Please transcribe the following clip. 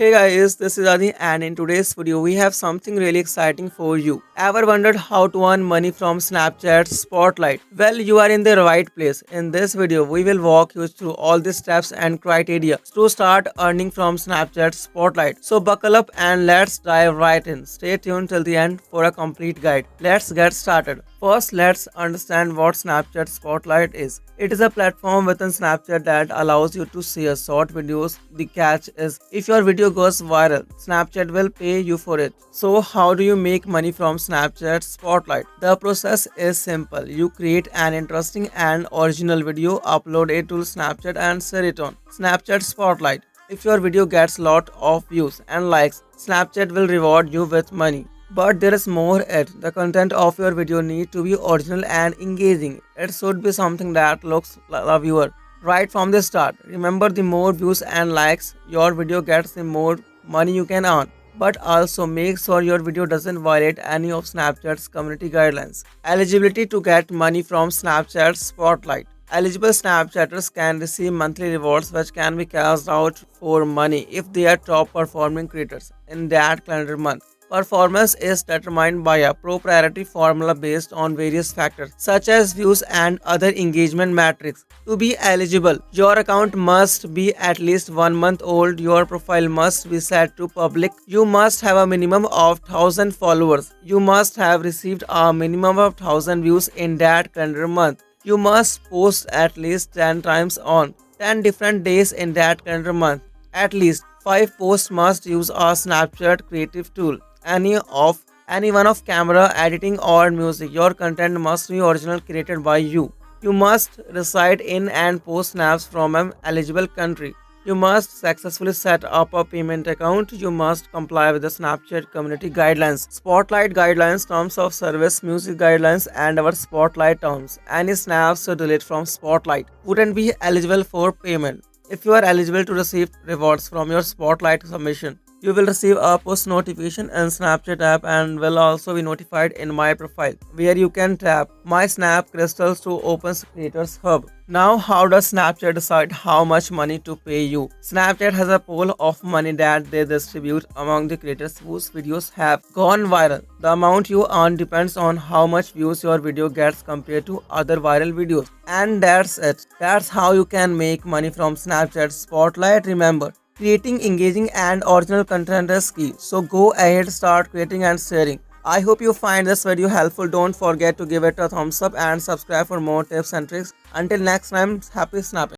Hey guys, this is Adi and in today's video we have something really exciting for you. Ever wondered how to earn money from Snapchat Spotlight? Well, you are in the right place. In this video, we will walk you through all the steps and criteria to start earning from Snapchat Spotlight. So buckle up and let's dive right in. Stay tuned till the end for a complete guide. Let's get started. First, let's understand what Snapchat Spotlight is. It is a platform within Snapchat that allows you to share short videos. The catch is if your video goes viral, Snapchat will pay you for it. So, how do you make money from Snapchat Spotlight? The process is simple. You create an interesting and original video, upload it to Snapchat and share it on Snapchat Spotlight. If your video gets lot of views and likes, Snapchat will reward you with money. But there is more it. The content of your video need to be original and engaging. It should be something that looks like a viewer right from the start. Remember, the more views and likes your video gets, the more money you can earn. But also make sure your video doesn't violate any of Snapchat's community guidelines. Eligibility to get money from Snapchat Spotlight. Eligible Snapchatters can receive monthly rewards which can be cashed out for money if they are top performing creators in that calendar month. Performance is determined by a proprietary formula based on various factors such as views and other engagement metrics. To be eligible, your account must be at least 1 month old, your profile must be set to public, you must have a minimum of 1000 followers, you must have received a minimum of 1000 views in that calendar month, you must post at least 10 times on 10 different days in that calendar month. At least 5 posts must use a Snapchat creative tool. Any one of camera, editing or music. Your content must be original, created by you. You must reside in and post snaps from an eligible country. You must successfully set up a payment account. You must comply with the Snapchat community guidelines, Spotlight guidelines, terms of service, music guidelines, and our Spotlight terms. Any snaps deleted from Spotlight wouldn't be eligible for payment. If you are eligible to receive rewards from your Spotlight submission, you will receive a push notification in Snapchat app and will also be notified in My Profile, where you can tap My Snap Crystals to open Creators Hub. Now, how does Snapchat decide how much money to pay you? Snapchat has a pool of money that they distribute among the creators whose videos have gone viral. The amount you earn depends on how much views your video gets compared to other viral videos. And that's it. That's how you can make money from Snapchat Spotlight. Remember, creating engaging and original content is key. So go ahead, start creating and sharing. I hope you find this video helpful. Don't forget to give it a thumbs up and subscribe for more tips and tricks. Until next time, happy snapping.